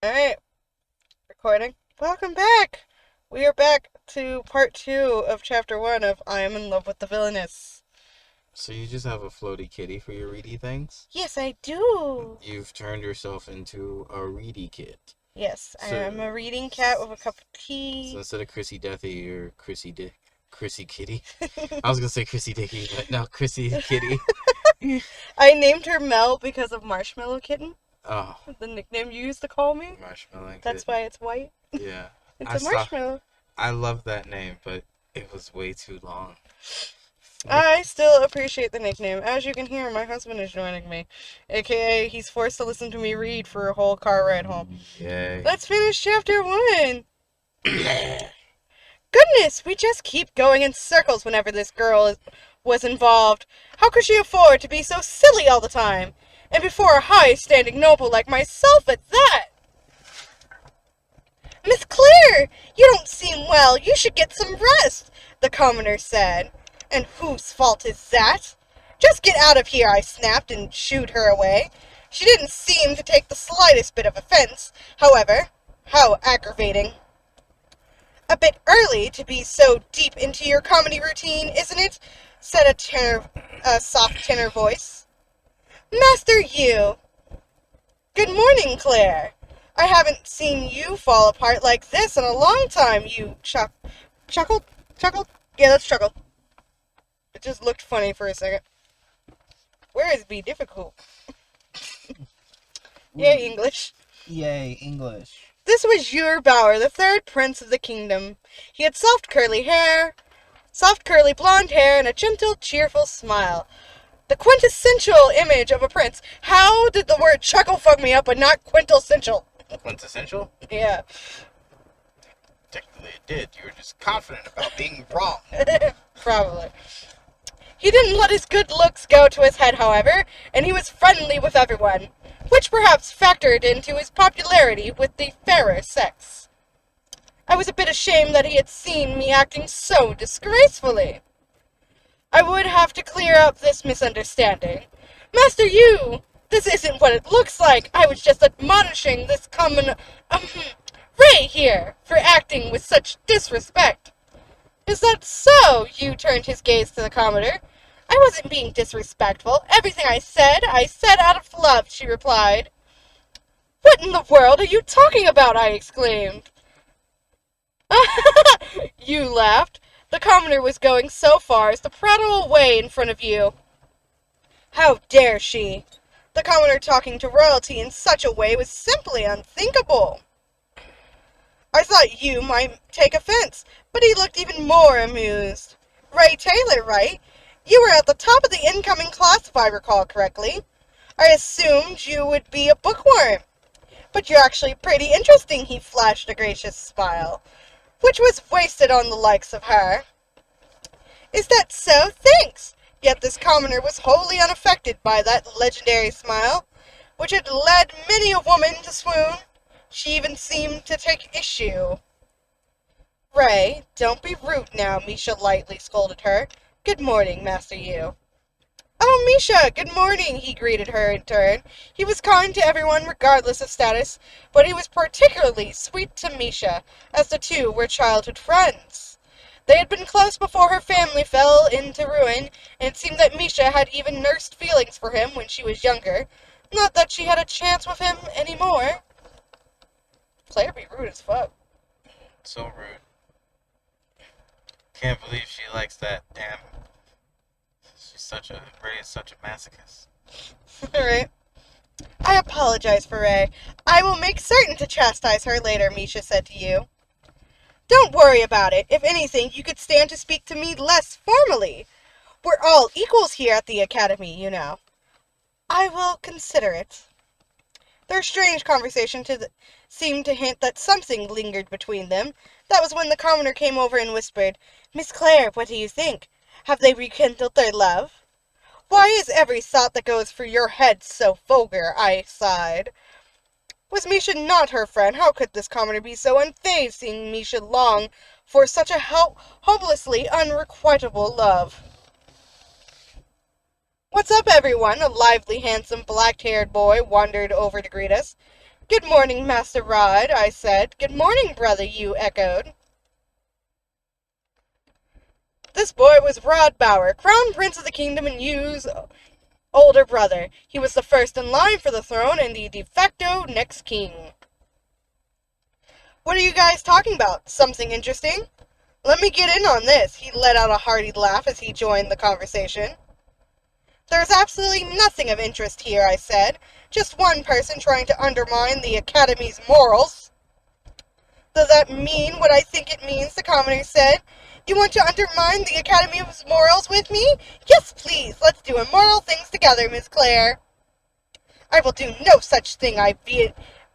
Alright, recording. Welcome back! We are back to part 2 of chapter 1 of I Am in Love with the Villainess. So you just have a floaty kitty for your reedy things? Yes, I do! You've turned yourself into a reedy kit. Yes, I So, am a reading cat with a cup of so tea. instead of KrissieDeathy, you're Chrissy Kitty. I was gonna say KrissieDicky, but no, Chrissy Kitty. I named her Mel because of Marshmallow Kitten, Oh, the nickname you used to call me. marshmallow That's kitten. why it's white. Yeah. It's a marshmallow. I love that name, but it was way too long. I still appreciate the nickname. As you can hear, my husband is joining me. AKA, he's forced to listen to me read for a whole car ride home. Yay. Let's finish chapter 1! Goodness, we just keep going in circles whenever this girl was involved. How could she afford to be so silly all the time? And before a high-standing noble like myself at that! Miss Claire, you don't seem well. You should get some rest, the commoner said. And whose fault is that? Just get out of here, I snapped and shooed her away. She didn't seem to take the slightest bit of offense, however. How aggravating. A bit early to be so deep into your comedy routine, isn't it? Said a soft tenor voice. Master Yu. Good morning, Claire. I haven't seen you fall apart like this in a long time, you chuckled? Chuckled? Yeah, that's chuckled. It just looked funny for a second. Where is be difficult? Yay, English. Yay, English. This was Yu Bauer, the third prince of the kingdom. He had soft curly blonde hair, and a gentle, cheerful smile. The quintessential image of a prince. How did the word chuckle fuck me up, but not quintessential? Quintessential? Yeah. Technically it did. You were just confident about being wrong. Probably. He didn't let his good looks go to his head, however, and he was friendly with everyone, which perhaps factored into his popularity with the fairer sex. I was a bit ashamed that he had seen me acting so disgracefully. I would have to clear up this misunderstanding. Master Yu, this isn't what it looks like. I was just admonishing this common, Ray here, for acting with such disrespect. Is that so? Yu turned his gaze to the Commodore. I wasn't being disrespectful. Everything I said out of love, she replied. What in the world are you talking about? I exclaimed. Yu laughed. The Commodore was going so far as to prattle away in front of Yu. How dare she? The Commodore talking to royalty in such a way was simply unthinkable. I thought Yu might take offense, but he looked even more amused. Ray Taylor, right? You were at the top of the incoming class, if I recall correctly. I assumed you would be a bookworm. But you're actually pretty interesting, he flashed a gracious smile, which was wasted on the likes of her. Is that so? Thanks! Yet this commoner was wholly unaffected by that legendary smile, which had led many a woman to swoon. She even seemed to take issue. Ray, don't be rude now, Misha lightly scolded her. Good morning, Master Yu. Oh, Misha, good morning, he greeted her in turn. He was kind to everyone regardless of status, but he was particularly sweet to Misha, as the two were childhood friends. They had been close before her family fell into ruin, and it seemed that Misha had even nursed feelings for him when she was younger. Not that she had a chance with him anymore. Claire be rude as fuck. So rude. Can't believe she likes that. Damn. Ray is such a masochist. Alright. I apologize for Ray. I will make certain to chastise her later, Misha said to Yu. Don't worry about it. If anything, you could stand to speak to me less formally. We're all equals here at the academy, you know. I will consider it. Their strange conversation seemed to hint that something lingered between them. That was when the commoner came over and whispered, Miss Claire, what do you think? Have they rekindled their love? Why is every thought that goes through your head so vulgar? I sighed. Was Misha not her friend? How could this commoner be so unfazed, seeing Misha long for such a hopelessly unrequitable love? What's up, everyone? A lively, handsome, black-haired boy wandered over to greet us. Good morning, Master Rod, I said. Good morning, brother, you echoed. This boy was Rod Bauer, Crown Prince of the Kingdom and Yu's older brother. He was the first in line for the throne and the de facto next king. What are you guys talking about? Something interesting? Let me get in on this. He let out a hearty laugh as he joined the conversation. There's absolutely nothing of interest here, I said. Just one person trying to undermine the Academy's morals. Does that mean what I think it means? The commoner said. You want to undermine the Academy's morals with me? Yes, please. Let's do immoral things together, Miss Claire. I will do no such thing, I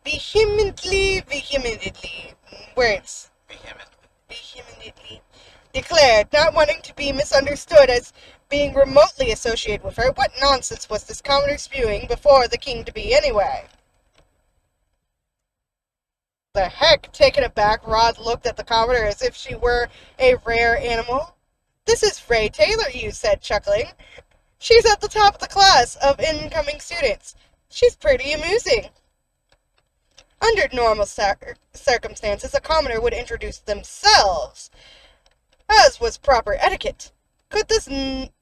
vehemently declared, not wanting to be misunderstood as being remotely associated with her. What nonsense was this commoner spewing before the king-to-be anyway? The heck? Taken aback, Rod looked at the commoner as if she were a rare animal. This is Ray Taylor, you said, chuckling. She's at the top of the class of incoming students. She's pretty amusing. Under normal circumstances, a commoner would introduce themselves, as was proper etiquette. Could this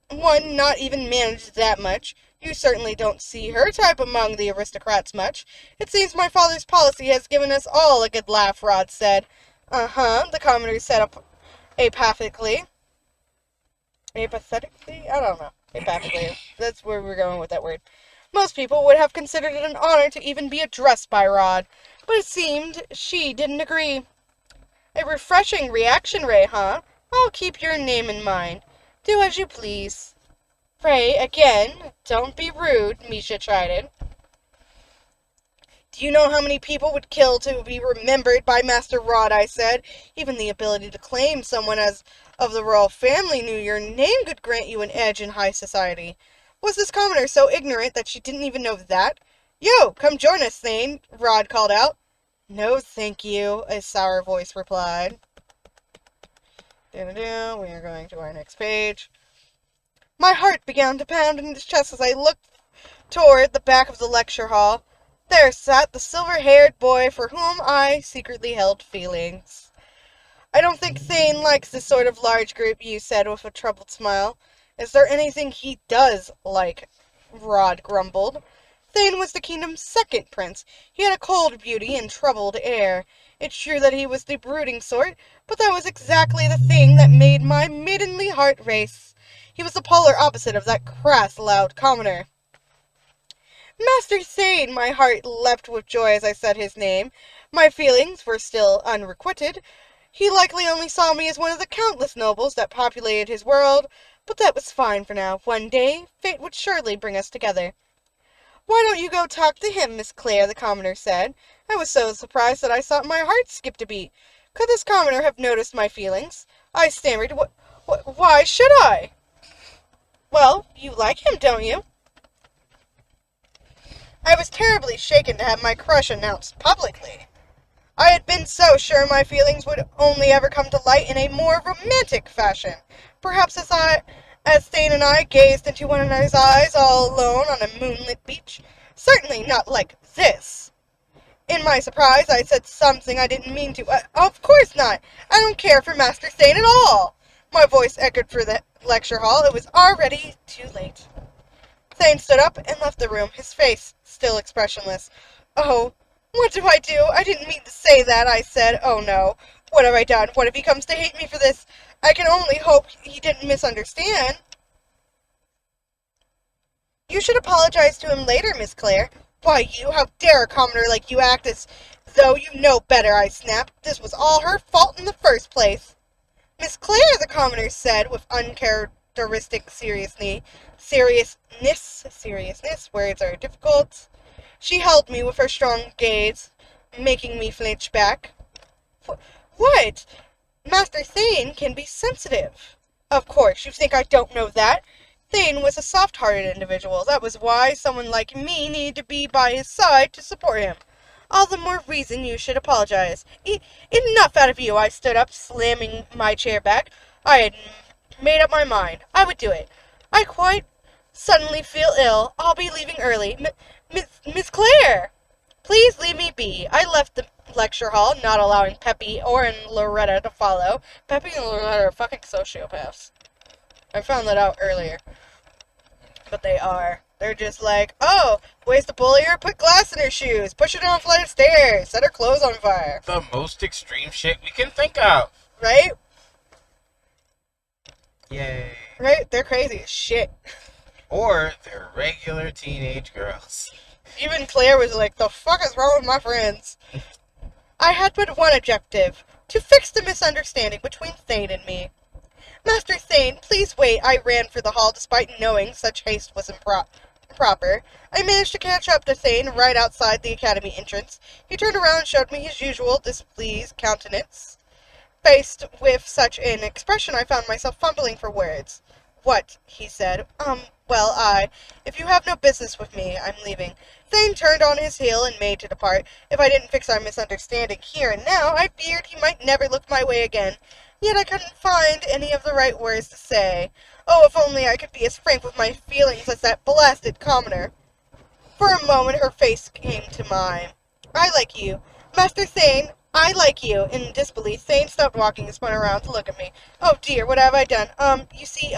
one not even manage that much? You certainly don't see her type among the aristocrats much. It seems my father's policy has given us all a good laugh, Rod said. Uh-huh, the commoner said apathetically. Apathetically? I don't know. Apathetically. That's where we're going with that word. Most people would have considered it an honor to even be addressed by Rod, but it seemed she didn't agree. A refreshing reaction, Ray, huh? I'll keep your name in mind. Do as you please. Ray, again, don't be rude, Misha chided. Do you know how many people would kill to be remembered by Master Rod, I said. Even the ability to claim someone as of the royal family knew your name could grant you an edge in high society. Was this commoner so ignorant that she didn't even know that? Yo, come join us, Thane, Rod called out. No, thank you, a sour voice replied. We are going to our next page. My heart began to pound in his chest as I looked toward the back of the lecture hall. There sat the silver-haired boy for whom I secretly held feelings. I don't think Thane likes this sort of large group, you said with a troubled smile. Is there anything he does like? Rod grumbled. Thane was the kingdom's second prince. He had a cold beauty and troubled air. It's true that he was the brooding sort, but that was exactly the thing that made my maidenly heart race. He was the polar opposite of that crass, loud commoner. Master Thane, my heart leapt with joy as I said his name. My feelings were still unrequited. He likely only saw me as one of the countless nobles that populated his world, but that was fine for now. One day, fate would surely bring us together. Why don't you go talk to him, Miss Claire, the commoner said. I was so surprised that I thought my heart skipped a beat. Could this commoner have noticed my feelings? I stammered. Why should I? Well, you like him, don't you? I was terribly shaken to have my crush announced publicly. I had been so sure my feelings would only ever come to light in a more romantic fashion. Perhaps as Thane and I gazed into one another's eyes all alone on a moonlit beach. Certainly not like this. In my surprise, I said something I didn't mean to. Of course not. I don't care for Master Thane at all. My voice echoed through the lecture hall. It was already too late. Thane stood up and left the room, his face still expressionless. Oh, what do I do? I didn't mean to say that, I said. Oh no. What have I done? What if he comes to hate me for this? I can only hope he didn't misunderstand. You should apologize to him later, Miss Claire. Why, you, how dare a commoner like you act as though you know better, I snapped. This was all her fault in the first place. Miss Claire, the commoner said with uncharacteristic seriousness, words are difficult. She held me with her strong gaze, making me flinch back. What? Master Thane can be sensitive. Of course, you think I don't know that? Thane was a soft-hearted individual. That was why someone like me needed to be by his side to support him. All the more reason you should apologize. Enough out of you, I stood up, slamming my chair back. I had made up my mind. I would do it. I quite suddenly feel ill. I'll be leaving early. Miss Claire! Please leave me be. I left the lecture hall, not allowing Peppy or Loretta to follow. Peppy and Loretta are fucking sociopaths. I found that out earlier. But they are. They're just like, oh, ways to bully her? Put glass in her shoes. Push her down a flight of stairs. Set her clothes on fire. The most extreme shit we can think of. Right? Yay. Right? They're crazy as shit. Or they're regular teenage girls. Even Claire was like, the fuck is wrong with my friends? I had but one objective. To fix the misunderstanding between Thane and me. Master Thane, please wait. I ran for the hall despite knowing such haste was improper. I managed to catch up to Thane right outside the academy entrance. He turned around and showed me his usual displeased countenance. Faced with such an expression, I found myself fumbling for words. What? He said. Well, if you have no business with me, I'm leaving. Thane turned on his heel and made to depart. If I didn't fix our misunderstanding here and now, I feared he might never look my way again. Yet I couldn't find any of the right words to say. Oh, if only I could be as frank with my feelings as that blasted commoner. For a moment her face came to mine. I like you. Master Thane, I like you. In disbelief, Thane stopped walking and spun around to look at me. Oh dear, what have I done? You see,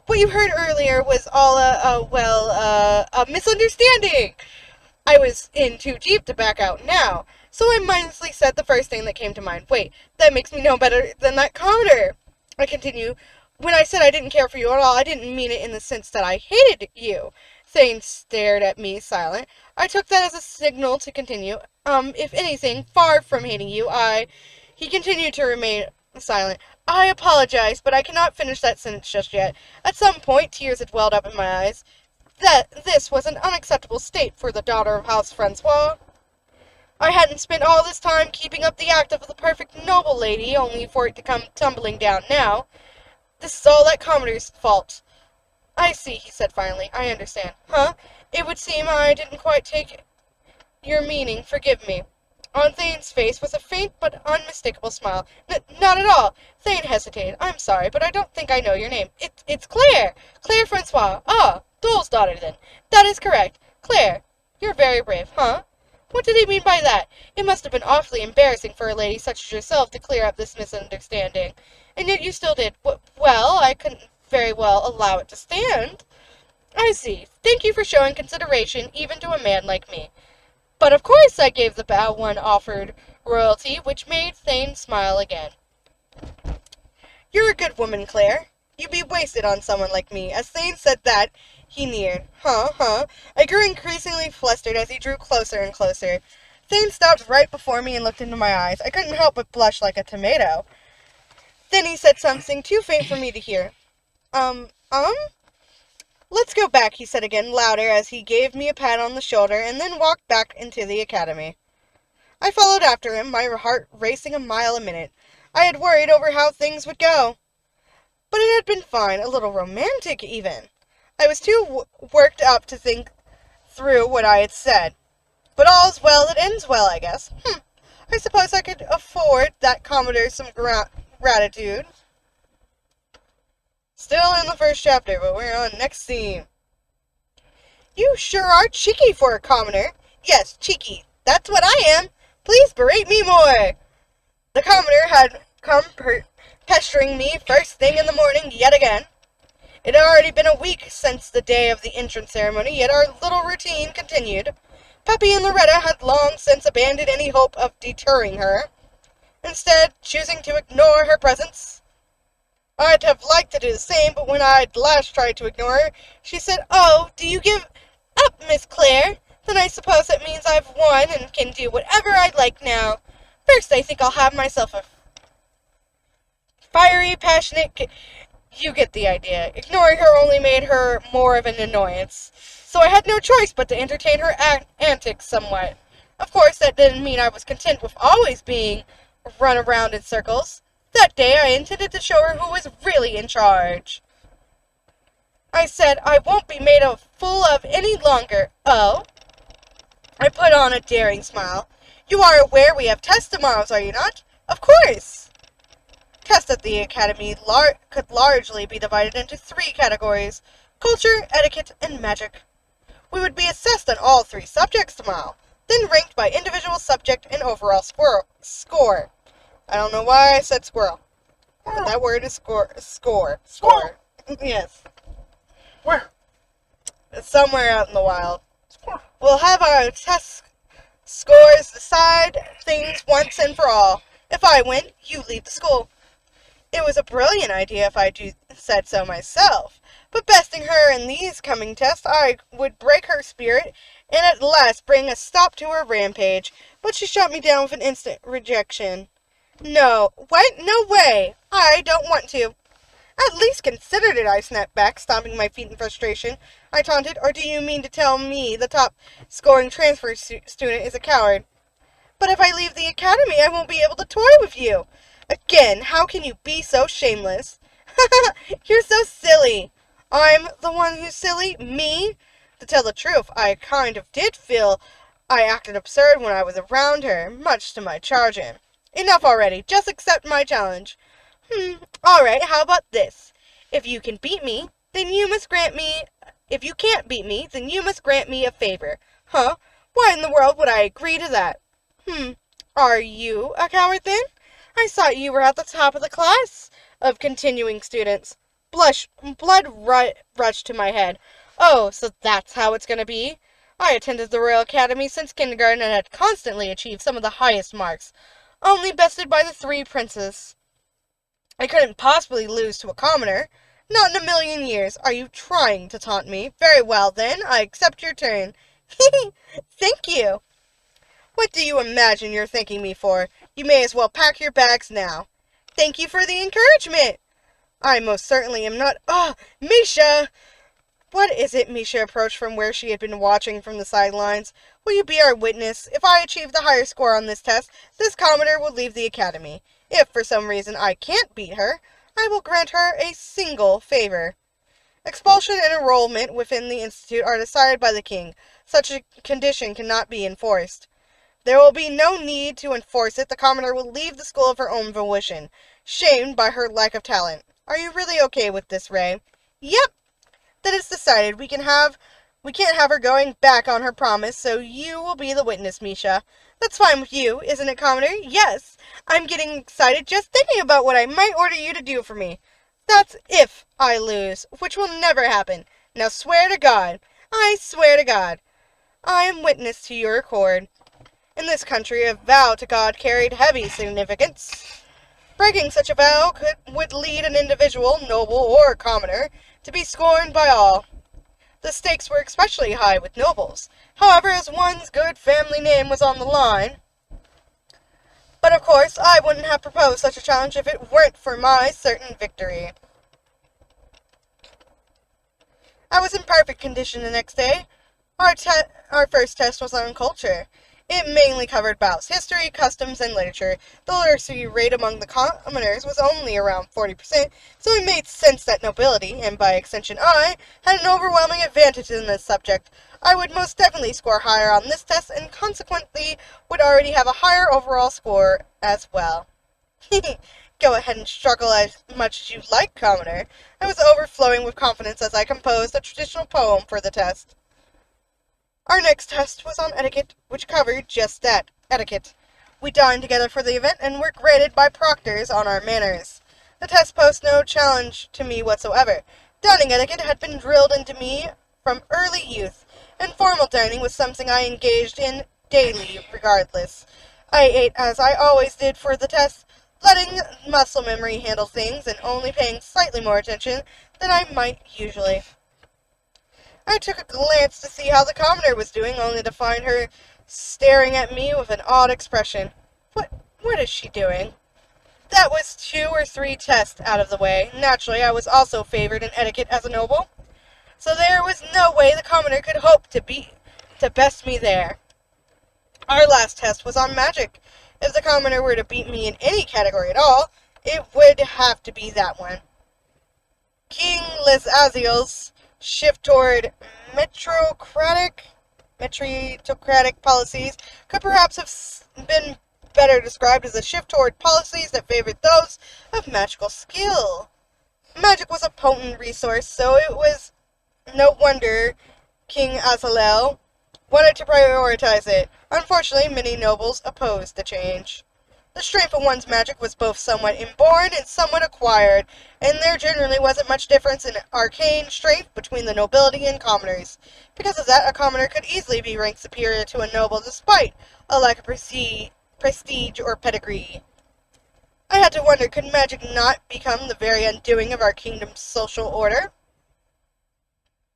what you heard earlier was all a misunderstanding. I was in too deep to back out now, so I mindlessly said the first thing that came to mind. Wait, that makes me no better than that commoner. I continue. When I said I didn't care for you at all, I didn't mean it in the sense that I hated you. Thane stared at me, silent. I took that as a signal to continue. If anything, far from hating you, He continued to remain silent. I apologize, but I cannot finish that sentence just yet. At some point, tears had welled up in my eyes. This was an unacceptable state for the daughter of House Francois. I hadn't spent all this time keeping up the act of the perfect noble lady, only for it to come tumbling down now. This is all that commoner's fault. I see, he said finally. I understand. Huh? It would seem I didn't quite take your meaning. Forgive me. On Thane's face was a faint but unmistakable smile. Not at all. Thane hesitated. I'm sorry, but I don't think I know your name. It's Claire. Claire Francois. Ah, Dole's daughter, then. That is correct. Claire, you're very brave, huh? What did he mean by that? It must have been awfully embarrassing for a lady such as yourself to clear up this misunderstanding. And yet you still did. Well, I couldn't very well allow it to stand. I see. Thank you for showing consideration even to a man like me. But of course I gave the bow one offered royalty, which made Thane smile again. You're a good woman, Claire. You'd be wasted on someone like me. As Thane said that, he neared. Huh. I grew increasingly flustered as he drew closer and closer. Thane stopped right before me and looked into my eyes. I couldn't help but blush like a tomato. Then he said something too faint for me to hear. Let's go back, he said again, louder, as he gave me a pat on the shoulder, and then walked back into the academy. I followed after him, my heart racing a mile a minute. I had worried over how things would go. But it had been fine, a little romantic even. I was too worked up to think through what I had said. But all's well that ends well, I guess. I suppose I could afford that Commodore some gratitude. Still in the first chapter, but we're on next scene. You sure are cheeky for a commoner. Yes, cheeky. That's what I am. Please berate me more. The commoner had come pestering me first thing in the morning yet again. It had already been a week since the day of the entrance ceremony, yet our little routine continued. Peppy and Loretta had long since abandoned any hope of deterring her, instead choosing to ignore her presence. I'd have liked to do the same, but when I'd last tried to ignore her, she said, "Oh, do you give up, Miss Claire? Then I suppose that means I've won and can do whatever I'd like now. First, I think I'll have myself a fiery, passionate... You get the idea. Ignoring her only made her more of an annoyance. So I had no choice but to entertain her antics somewhat. Of course, that didn't mean I was content with always being run around in circles. That day I intended to show her who was really in charge. I said, I won't be made a fool of any longer. Oh? I put on a daring smile. You are aware we have tests tomorrow, are you not? Of course. Tests at the academy could largely be divided into 3 categories: culture, etiquette, and magic. We would be assessed on all 3 subjects tomorrow. then ranked by individual subject and overall score. I don't know why I said squirrel. But that word is score. Yes. Where? It's somewhere out in the wild. We'll have our test scores decide things once and for all. If I win, you leave the school. It was a brilliant idea if I said so myself. But besting her in these coming tests, I would break her spirit and at last bring a stop to her rampage. But she shot me down with an instant rejection. No, what? No way! I don't want to. At least considered it, I snapped back, stomping my feet in frustration. I taunted, or do you mean to tell me the top-scoring transfer student is a coward? But if I leave the academy, I won't be able to toy with you. Again, how can you be so shameless? You're so silly. I'm the one who's silly? Me? To tell the truth, I kind of did feel I acted absurd when I was around her, much to my chagrin. Enough already. Just accept my challenge. Alright, how about this? If you can beat me, then you must grant me... If you can't beat me, then you must grant me a favor. Huh? Why in the world would I agree to that? Are you a coward then? I thought you were at the top of the class of continuing students. Blood rushed to my head. Oh, so that's how it's going to be? I attended the Royal Academy since kindergarten and had constantly achieved some of the highest marks, only bested by the 3 princes. I couldn't possibly lose to a commoner. Not in a million years. Are you trying to taunt me? Very well, then. I accept your turn. Thank you. What do you imagine you're thanking me for? You may as well pack your bags now. Thank you for the encouragement. I most certainly am not... Misha! What is it? Misha approached from where she had been watching from the sidelines. Will you be our witness? If I achieve the higher score on this test, this commoner will leave the academy. If, for some reason, I can't beat her, I will grant her a single favor. Expulsion and enrollment within the institute are decided by the king. Such a condition cannot be enforced. There will be no need to enforce it. The commoner will leave the school of her own volition, shamed by her lack of talent. Are you really okay with this, Ray? Yep. Then it's decided. We can't have her going back on her promise, so you will be the witness, Misha. That's fine with you, isn't it, commoner? Yes. I'm getting excited just thinking about what I might order you to do for me. That's if I lose, which will never happen. Now swear to God. I swear to God. I am witness to your accord. In this country, a vow to God carried heavy significance. Breaking such a vow would lead an individual, noble or commoner, to be scorned by all. The stakes were especially high with nobles. However, as one's good family name was on the line... But of course, I wouldn't have proposed such a challenge if it weren't for my certain victory. I was in perfect condition the next day. Our first test was on culture. It mainly covered Bao's history, customs, and literature. The literacy rate among the commoners was only around 40%, so it made sense that nobility, and by extension I, had an overwhelming advantage in this subject. I would most definitely score higher on this test, and consequently would already have a higher overall score as well. Go ahead and struggle as much as you like, commoner. I was overflowing with confidence as I composed a traditional poem for the test. Our next test was on etiquette, which covered just that, etiquette. We dined together for the event and were graded by proctors on our manners. The test posed no challenge to me whatsoever. Dining etiquette had been drilled into me from early youth, and formal dining was something I engaged in daily regardless. I ate as I always did for the test, letting muscle memory handle things and only paying slightly more attention than I might usually. I took a glance to see how the commoner was doing, only to find her staring at me with an odd expression. What is she doing? That was 2 or 3 tests out of the way. Naturally, I was also favored in etiquette as a noble, so there was no way the commoner could hope to best me there. Our last test was on magic. If the commoner were to beat me in any category at all, it would have to be that one. King Lizaziel's shift toward meritocratic policies could perhaps have been better described as a shift toward policies that favored those of magical skill. Magic was a potent resource, so it was no wonder King Azalel wanted to prioritize it. Unfortunately, many nobles opposed the change. The strength of one's magic was both somewhat inborn and somewhat acquired, and there generally wasn't much difference in arcane strength between the nobility and commoners. Because of that, a commoner could easily be ranked superior to a noble despite a lack of prestige or pedigree. I had to wonder, could magic not become the very undoing of our kingdom's social order?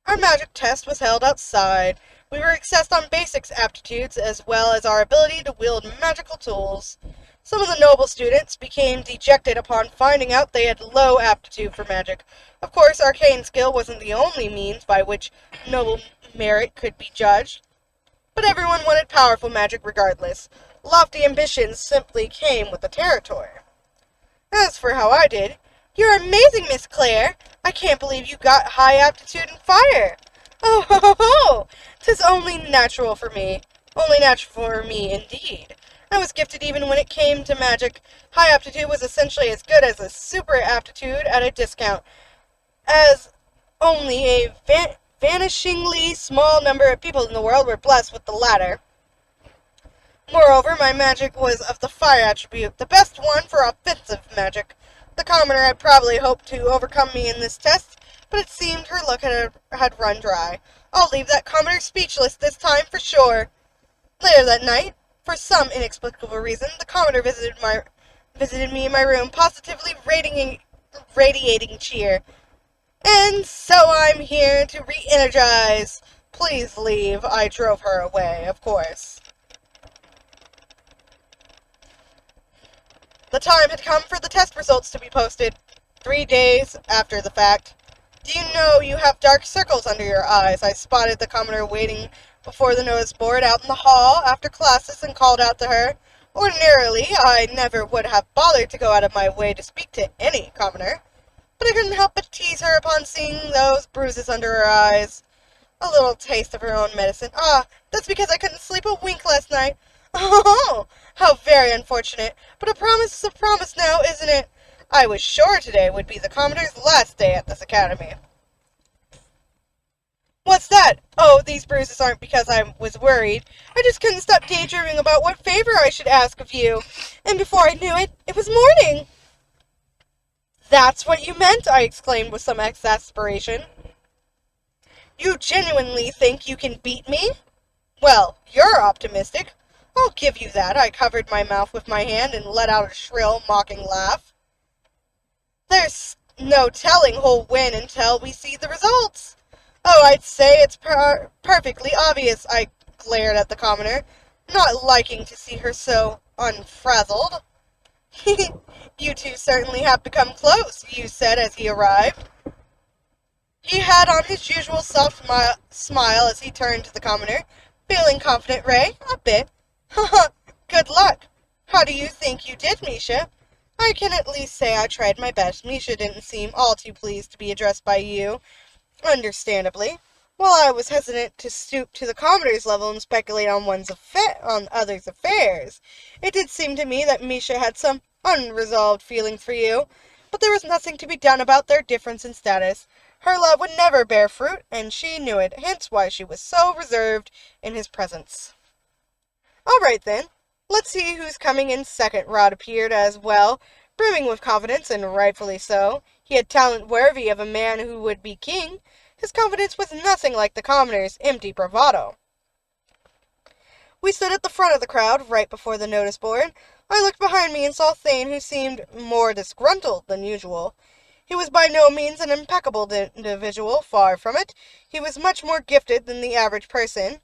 Our magic test was held outside. We were assessed on basics aptitudes as well as our ability to wield magical tools. Some of the noble students became dejected upon finding out they had low aptitude for magic. Of course, arcane skill wasn't the only means by which noble merit could be judged, but everyone wanted powerful magic regardless. Lofty ambitions simply came with the territory. As for how I did, "You're amazing, Miss Claire. I can't believe you got high aptitude in fire." "Oh, ho, ho, ho! 'Tis only natural for me. Only natural for me, indeed. I was gifted even when it came to magic. High aptitude was essentially as good as a super aptitude at a discount, as only a vanishingly small number of people in the world were blessed with the latter. Moreover, my magic was of the fire attribute, the best one for offensive magic. The commoner had probably hoped to overcome me in this test, but it seemed her luck had run dry. I'll leave that commoner speechless this time for sure." Later that night, for some inexplicable reason, the commoner visited me in my room, positively radiating cheer. "And so I'm here to re-energize. Please leave." I drove her away, of course. The time had come for the test results to be posted, 3 days after the fact. "Do you know you have dark circles under your eyes?" I spotted the commoner waiting before the notice board out in the hall after classes and called out to her. Ordinarily, I never would have bothered to go out of my way to speak to any commoner, but I couldn't help but tease her upon seeing those bruises under her eyes. A little taste of her own medicine. "Ah, that's because I couldn't sleep a wink last night." "Oh, how very unfortunate. But a promise is a promise now, isn't it? I was sure today would be the commoner's last day at this academy." "What's that? Oh, these bruises aren't because I was worried. I just couldn't stop daydreaming about what favor I should ask of you. And before I knew it, it was morning." "That's what you meant?" I exclaimed with some exasperation. "You genuinely think you can beat me? Well, you're optimistic. I'll give you that." I covered my mouth with my hand and let out a shrill, mocking laugh. "There's no telling who'll win until we see the results." "Oh, I'd say it's perfectly obvious." I glared at the commoner, not liking to see her so unfrazzled. "You two certainly have become close," you said as he arrived. He had on his usual soft smile as he turned to the commoner. "Feeling confident, Ray?" "A bit." "Haha, good luck. How do you think you did, Misha?" "I can at least say I tried my best." Misha didn't seem all too pleased to be addressed by you. Understandably. While I was hesitant to stoop to the commoner's level and speculate on on others' affairs, it did seem to me that Misha had some unresolved feelings for you, but there was nothing to be done about their difference in status. Her love would never bear fruit, and she knew it, hence why she was so reserved in his presence. "All right, then. Let's see who's coming in second." Rod appeared as well, brimming with confidence, and rightfully so. He had talent worthy of a man who would be king. His confidence was nothing like the commoner's empty bravado. We stood at the front of the crowd, right before the notice board. I looked behind me and saw Thane, who seemed more disgruntled than usual. He was by no means an impeccable individual, far from it. He was much more gifted than the average person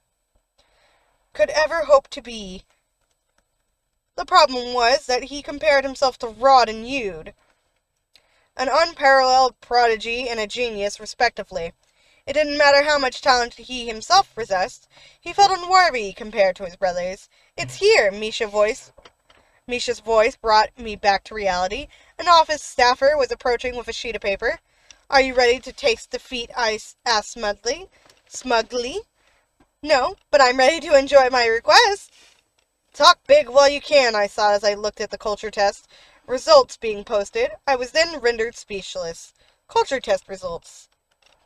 could ever hope to be. The problem was that he compared himself to Rod and Yude, an unparalleled prodigy and a genius, respectively. It didn't matter how much talent he himself possessed. He felt unworthy compared to his brothers. "It's here," Misha's voice brought me back to reality. An office staffer was approaching with a sheet of paper. "Are you ready to taste defeat?" I asked smugly. "No, but I'm ready to enjoy my request." "Talk big while you can," I thought as I looked at the culture test results being posted. I was then rendered speechless. Culture test results.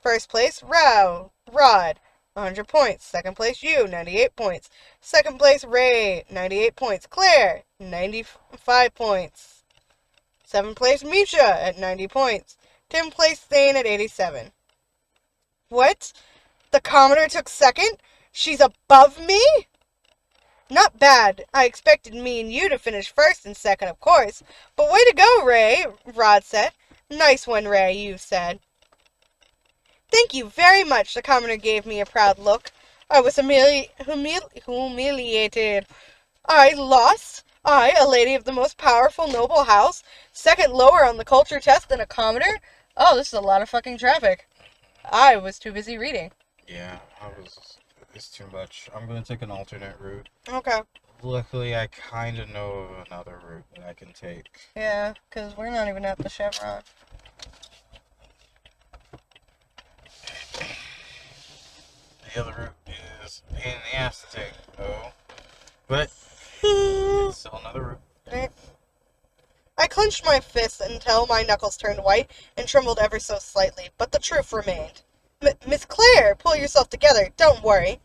First place, Rod. 100 points. Second place, you, 98 points. Second place, Ray, 98 points. Claire, 95 points. 7th place, Misha, at 90 points. 10th place, Thane, at 87. What? The commoner took second? She's above me? Not bad. I expected me and you to finish first and second, of course. But way to go, Ray, Rod said. Nice one, Ray, you said. Thank you very much, the commoner gave me a proud look. I was humiliated. I lost? I, a lady of the most powerful noble house? Second lower on the culture test than a commoner? Oh, this is a lot of fucking traffic. I was too busy reading. Yeah, it's too much. I'm gonna take an alternate route. Okay. Luckily, I kind of know of another route that I can take. Yeah, because we're not even at the chevron. The other route is a pain in the ass to take, though. But it's still another route. Right. I clenched my fists until my knuckles turned white and trembled ever so slightly, but the truth remained. Miss Claire, pull yourself together. Don't worry.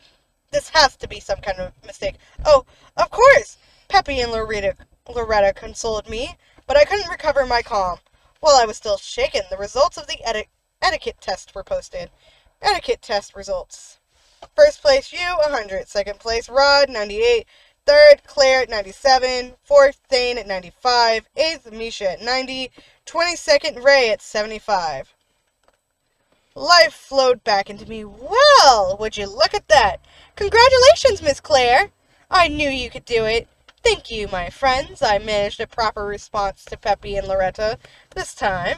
This has to be some kind of mistake. Oh, of course! Peppy and Loretta consoled me, but I couldn't recover my calm. While I was still shaken, the results of the etiquette test were posted. Etiquette test results. First place, you, 100. Second place, Rod, 98. Third, Claire at 97. Fourth, Thane at 95. Eighth, Misha at 90. 22nd, Ray at 75. Life flowed back into me. Well, would you look at that? Congratulations, Miss Claire. I knew you could do it. Thank you, my friends. I managed a proper response to Peppy and Loretta this time.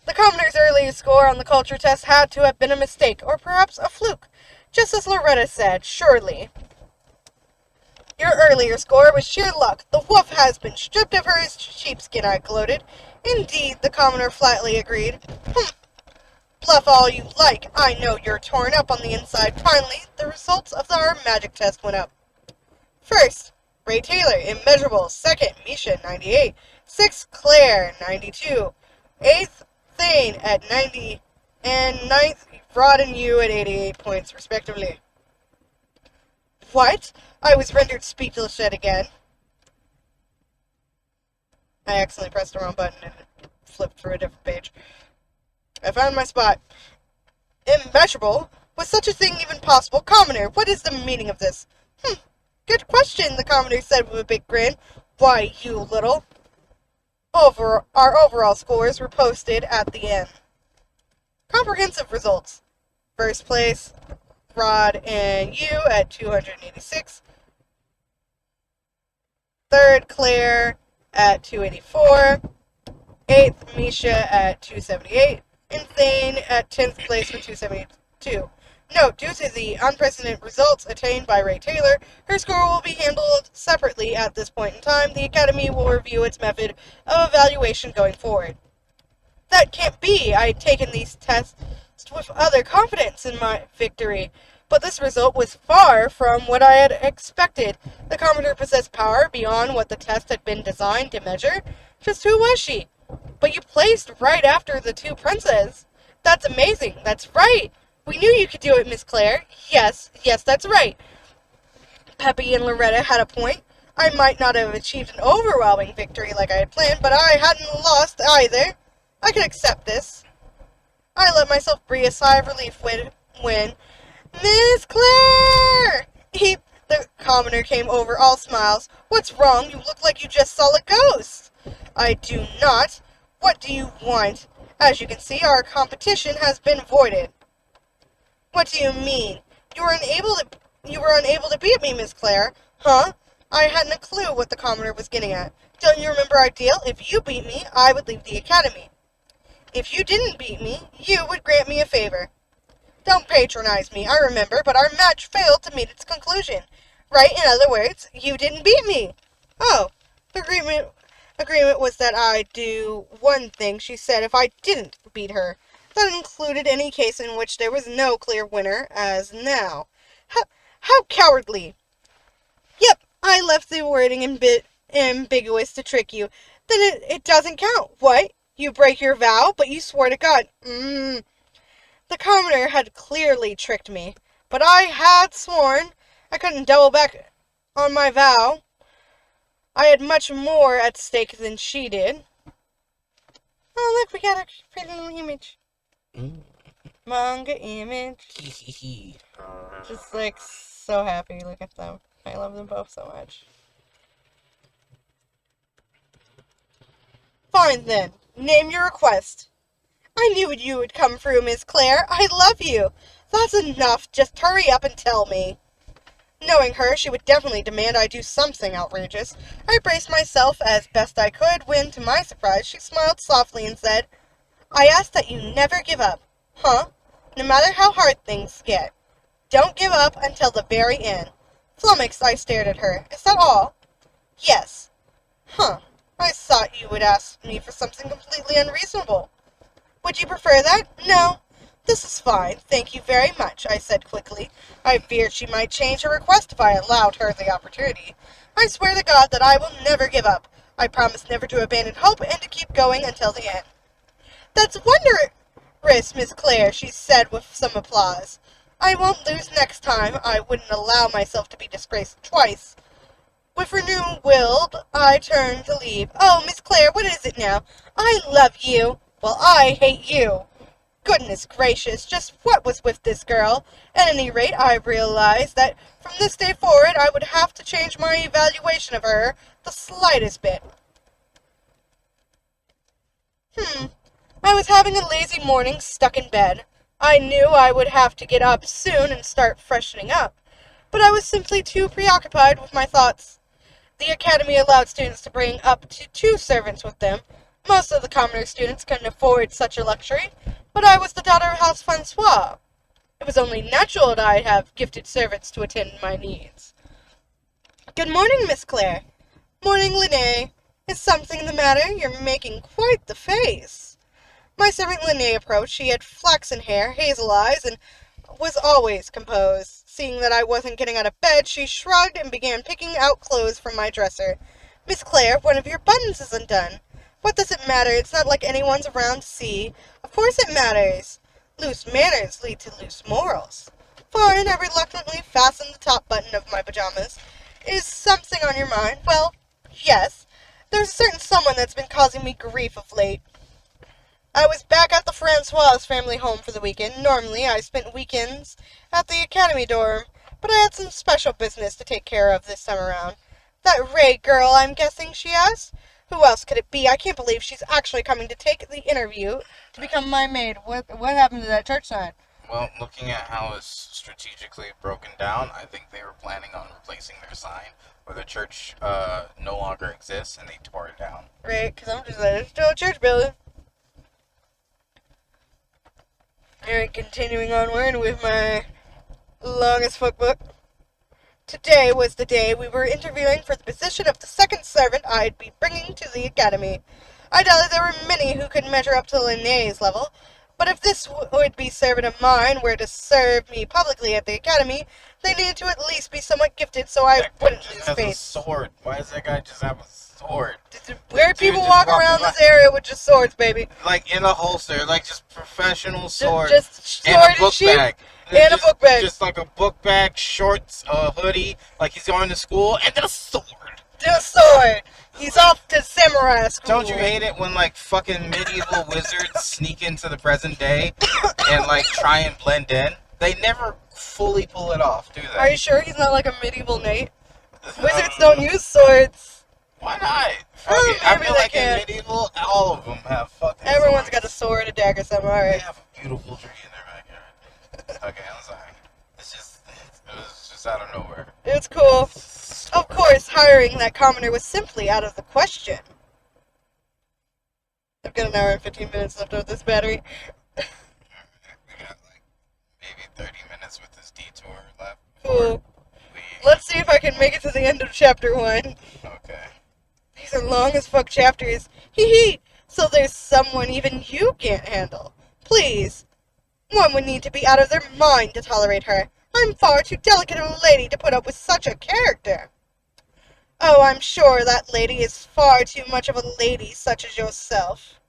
The commoner's earlier score on the culture test had to have been a mistake, or perhaps a fluke. Just as Loretta said, surely. Your earlier score was sheer luck. The wolf has been stripped of her sheepskin, I gloated. Indeed, the commoner flatly agreed. Bluff all you like. I know you're torn up on the inside. Finally, the results of our magic test went up. First, Ray Taylor, immeasurable. Second, Misha, 98. Sixth, Claire, 92. Eighth, Thane at 90. And ninth, Rod and you at 88 points, respectively. What? I was rendered speechless yet again. I accidentally pressed the wrong button and it flipped through a different page. I found my spot. Immeasurable? Was such a thing even possible? Commoner, what is the meaning of this? Good question, the commoner said with a big grin. Why, you little. Our overall scores were posted at the end. Comprehensive results. First place, Rod and you at 286. Third, Claire at 284. Eighth, Misha at 278. And Thane at 10th place with 272. Note, due to the unprecedented results attained by Ray Taylor, her score will be handled separately at this point in time. The Academy will review its method of evaluation going forward. That can't be. I had taken these tests with utter confidence in my victory, but this result was far from what I had expected. The commoner possessed power beyond what the test had been designed to measure. Just who was she? But you placed right after the two princes. That's amazing. That's right. We knew you could do it, Miss Claire. Yes, that's right. Peppy and Loretta had a point. I might not have achieved an overwhelming victory like I had planned, but I hadn't lost either. I could accept this. I let myself breathe a sigh of relief when Miss Claire! The commoner came over, all smiles. What's wrong? You look like you just saw a ghost. I do not. What do you want? As you can see, our competition has been voided. What do you mean? You were unable to beat me, Miss Claire. Huh? I hadn't a clue what the commoner was getting at. Don't you remember our deal? If you beat me, I would leave the academy. If you didn't beat me, you would grant me a favor. Don't patronize me, I remember, but our match failed to meet its conclusion. Right? In other words, you didn't beat me. Oh, the agreement was that I'd do one thing she said if I didn't beat her. That included any case in which there was no clear winner, as now. How cowardly! Yep, I left the wording ambiguous to trick you. Then it doesn't count. What? You break your vow, but you swore to God. The commoner had clearly tricked me. But I had sworn I couldn't double back on my vow. I had much more at stake than she did. Oh, look, we got a pretty little image. Manga image. Just, like, so happy. Look at them. I love them both so much. Fine, then. Name your request. I knew you would come through, Miss Claire. I love you. That's enough. Just hurry up and tell me. Knowing her, she would definitely demand I do something outrageous. I braced myself as best I could when, to my surprise, she smiled softly and said, I ask that you never give up. Huh? No matter how hard things get. Don't give up until the very end. Flummoxed, I stared at her. Is that all? Yes. Huh. I thought you would ask me for something completely unreasonable. Would you prefer that? No. This is fine. Thank you very much, I said quickly. I feared she might change her request if I allowed her the opportunity. I swear to God that I will never give up. I promise never to abandon hope and to keep going until the end. That's wondrous, Miss Claire, she said with some applause. I won't lose next time. I wouldn't allow myself to be disgraced twice. With renewed will, I turned to leave. Oh, Miss Claire, what is it now? I love you. Well, I hate you. Goodness gracious, just what was with this girl? At any rate, I realized that from this day forward I would have to change my evaluation of her the slightest bit. I was having a lazy morning stuck in bed. I knew I would have to get up soon and start freshening up, but I was simply too preoccupied with my thoughts. The academy allowed students to bring up to 2 servants with them. Most of the commoner students couldn't afford such a luxury, but I was the daughter of House Francois. It was only natural that I'd have gifted servants to attend my needs. Good morning, Miss Claire. Morning, Linnae. Is something the matter? You're making quite the face. My servant Linnae approached. She had flaxen hair, hazel eyes, and was always composed. Seeing that I wasn't getting out of bed, she shrugged and began picking out clothes from my dresser. Miss Claire, one of your buttons is undone. What does it matter? It's not like anyone's around to see. Of course it matters. Loose manners lead to loose morals. Fine, I reluctantly fastened the top button of my pajamas. Is something on your mind? Well, yes. There's a certain someone that's been causing me grief of late. I was back at the Francois family home for the weekend. Normally, I spent weekends at the academy dorm, but I had some special business to take care of this time around. That Ray girl, I'm guessing, she asked. Who else could it be? I can't believe she's actually coming to take the interview to become my maid. What happened to that church sign? Well, looking at how it's strategically broken down, I think they were planning on replacing their sign where the church no longer exists, and they tore it down. Right, because I'm just like, it's still a church building. Alright, continuing onward with my longest fuck book. Today was the day we were interviewing for the position of the second servant I'd be bringing to the academy. I doubted there were many who could measure up to Linnaeus' level, but if this would-be servant of mine were to serve me publicly at the academy, they needed to at least be somewhat gifted so I wouldn't lose Has face. a sword. Why does that guy just have a sword? Weird people walk around this area with just swords, baby. Like in a holster, like just professional sword. Just sword and a book sheath bag. and a book bag. Just like a book bag, shorts, a hoodie, like he's going to school, and then a sword. The sword. He's off to samurai school. Don't you hate it when like fucking medieval wizards sneak into the present day and like try and blend in? They never fully pull it off, do they? Are you sure he's not like a medieval knight? Wizards don't use swords. Why not? Oh, Okay, I maybe feel they like in can. medieval, all of them have fucking Everyone's swords. got a sword, a dagger, something. They Alright. have a beautiful tree in their backyard. Okay, I'm sorry. It was just out of nowhere. It's cool. Of course, hiring that commoner was simply out of the question. I've got an hour and 15 minutes left of this battery. We got like maybe 30 minutes with this detour left. Cool. Let's see if I can make it to the end of chapter 1. Okay. These are long as fuck chapters. Hee hee. So there's someone even you can't handle. Please. One would need to be out of their mind to tolerate her. I'm far too delicate a lady to put up with such a character. Oh, I'm sure that lady is far too much of a lady such as yourself.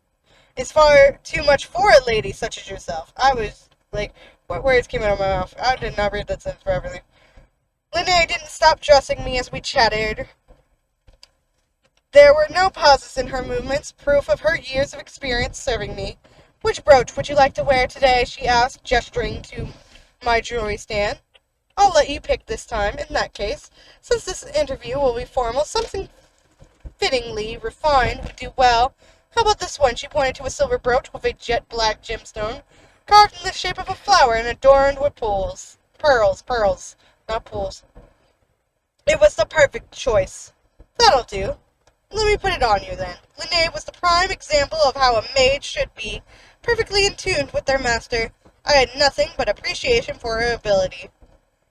Is far too much for a lady such as yourself. I was, like, What words came out of my mouth? I did not read that sentence properly. Linnea didn't stop dressing me as we chatted. There were no pauses in her movements, proof of her years of experience serving me. Which brooch would you like to wear today? She asked, gesturing to my jewelry stand. I'll let you pick this time. In that case, since this interview will be formal, something fittingly refined would do well. How about this one? She pointed to a silver brooch with a jet-black gemstone, carved in the shape of a flower and adorned with pearls, not pools. It was the perfect choice. That'll do. Let me put it on you, then. Linnea was the prime example of how a maid should be, perfectly in tune with their master. I had nothing but appreciation for her ability.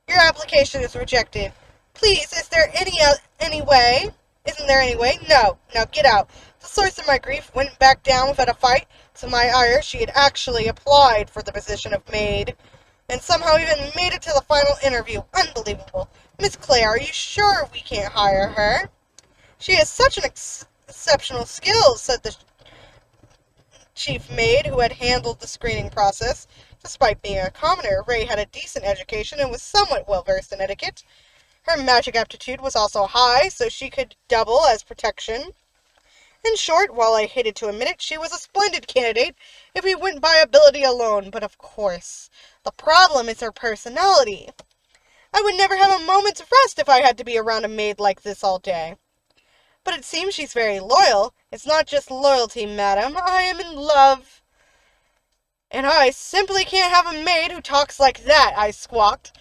Your application is rejected. Please, is there any way? Isn't there any way? No. Now get out. The source of my grief went back down without a fight. To my ire, she had actually applied for the position of maid, and somehow even made it to the final interview. Unbelievable. Miss Claire, are you sure we can't hire her? She has such an exceptional skills, said the chief maid who had handled the screening process. Despite being a commoner, Ray had a decent education and was somewhat well-versed in etiquette. Her magic aptitude was also high, so she could double as protection. In short, while I hated to admit it, she was a splendid candidate if we went by ability alone. But of course, the problem is her personality. I would never have a moment's rest if I had to be around a maid like this all day. But it seems she's very loyal. It's not just loyalty, madam. I am in love. And I simply can't have a maid who talks like that, I squawked.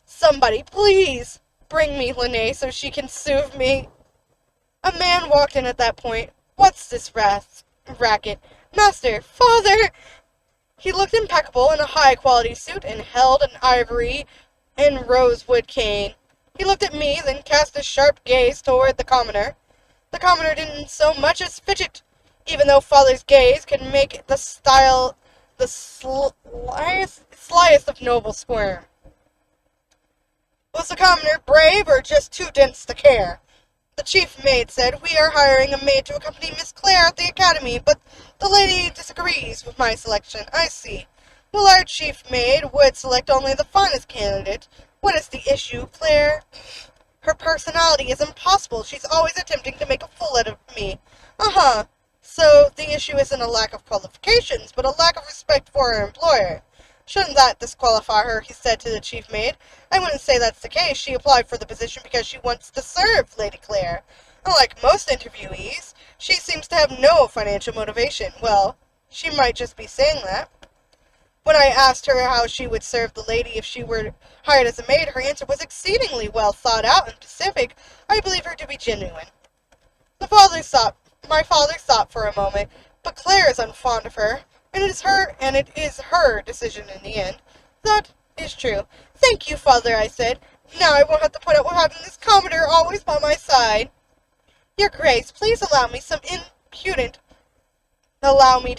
Somebody, please, bring me Linnea so she can soothe me. A man walked in at that point. What's this racket? Master, father! He looked impeccable in a high-quality suit and held an ivory and rosewood cane. He looked at me, then cast a sharp gaze toward the commoner. The commoner didn't so much as fidget, even though father's gaze could make the slyest of nobles squirm. Was the commoner brave or just too dense to care? The chief maid said, we are hiring a maid to accompany Miss Claire at the academy, but the lady disagrees with my selection. I see. Well, our chief maid would select only the finest candidate. What is the issue, Claire? Her personality is impossible. She's always attempting to make a fool out of me. Uh-huh. So the issue isn't a lack of qualifications, but a lack of respect for her employer. Shouldn't that disqualify her, he said to the chief maid. I wouldn't say that's the case. She applied for the position because she wants to serve Lady Claire. Unlike most interviewees, she seems to have no financial motivation. Well, she might just be saying that. When I asked her how she would serve the lady if she were hired as a maid, her answer was exceedingly well thought out and specific. I believe her to be genuine. My father thought for a moment, but Claire is unfond of her, and it is her decision in the end. That is true. Thank you, father, I said. Now I won't have to put up with having this commoner always by my side. Your grace, please allow me to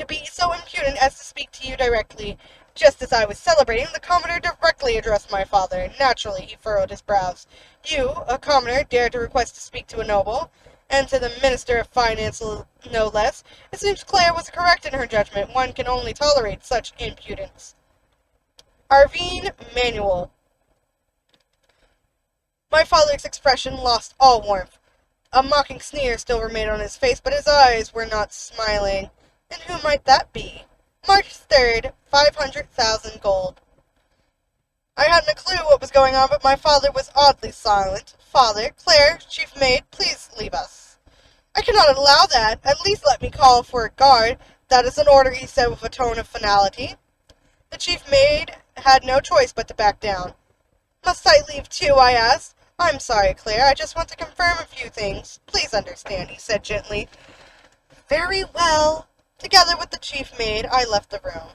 be so impudent as to speak to you directly. Just as I was celebrating, the commoner directly addressed my father. Naturally, he furrowed his brows. You, a commoner, dare to request to speak to a noble, and to the Minister of Finance no less. It seems Claire was correct in her judgment. One can only tolerate such impudence. Arvine Manuel. My father's expression lost all warmth. A mocking sneer still remained on his face, but his eyes were not smiling. And who might that be? March 3rd, 500,000 gold. I hadn't a clue what was going on, but my father was oddly silent. Father, Claire, chief maid, please leave us. I cannot allow that. At least let me call for a guard. That is an order, he said with a tone of finality. The chief maid had no choice but to back down. Must I leave too, I asked. I'm sorry, Claire. I just want to confirm a few things. Please understand, he said gently. Very well. Together with the chief maid, I left the room.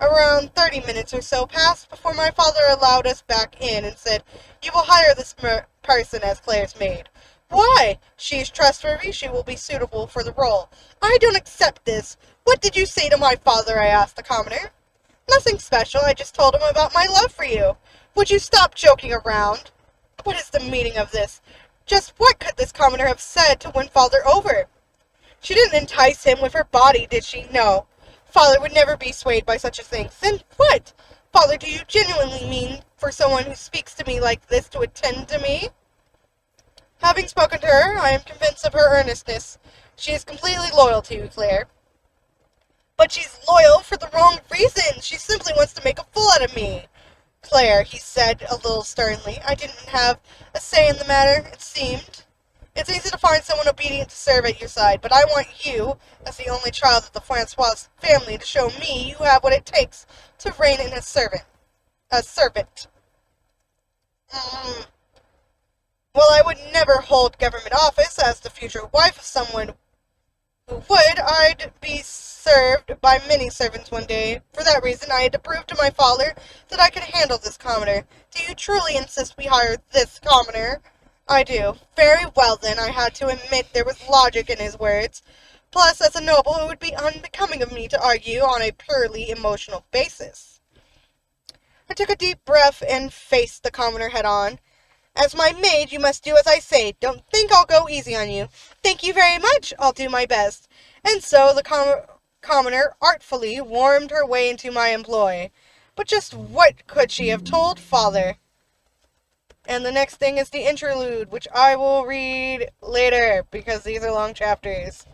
Around 30 minutes or so passed before my father allowed us back in and said, You will hire this person as Claire's maid. Why? She is trustworthy. She will be suitable for the role. I don't accept this. What did you say to my father? I asked the commoner. Nothing special. I just told him about my love for you. Would you stop joking around? What is the meaning of this? Just what could this commoner have said to win father over? She didn't entice him with her body, did she? No. Father would never be swayed by such a thing. Then what? Father, do you genuinely mean for someone who speaks to me like this to attend to me? Having spoken to her, I am convinced of her earnestness. She is completely loyal to you, Claire. But she's loyal for the wrong reasons. She simply wants to make a fool out of me. Claire, he said a little sternly, I didn't have a say in the matter, it seemed. It's easy to find someone obedient to serve at your side, but I want you, as the only child of the Francois family, to show me you have what it takes to reign in a servant. A servant. Well, I would never hold government office as the future wife of someone who would. I'd be served by many servants one day. For that reason, I had to prove to my father that I could handle this commoner. Do you truly insist we hire this commoner? I do. Very well, then. I had to admit there was logic in his words. Plus, as a noble, it would be unbecoming of me to argue on a purely emotional basis. I took a deep breath and faced the commoner head-on. As my maid, you must do as I say. Don't think I'll go easy on you. Thank you very much. I'll do my best. And so the commoner artfully wormed her way into my employ. But just what could she have told father? And the next thing is the interlude, which I will read later, because these are long chapters.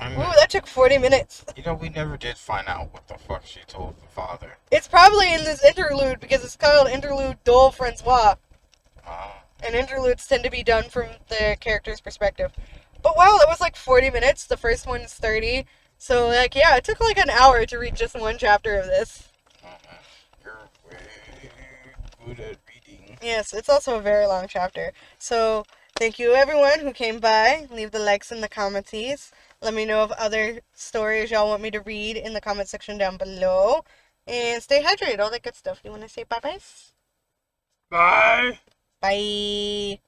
Ooh, that took 40 minutes. We never did find out what the fuck she told the father. It's probably in this interlude, because it's called Interlude Dole Francois. And interludes tend to be done from the character's perspective. But wow, it was like 40 minutes. The first one's 30. So, yeah, it took like an hour to read just one chapter of this. You're way good at reading. Yes, it's also a very long chapter. So, thank you everyone who came by. Leave the likes in the commenties. Let me know of other stories y'all want me to read in the comment section down below. And stay hydrated, all that good stuff. You want to say bye-bye? Bye! Bye!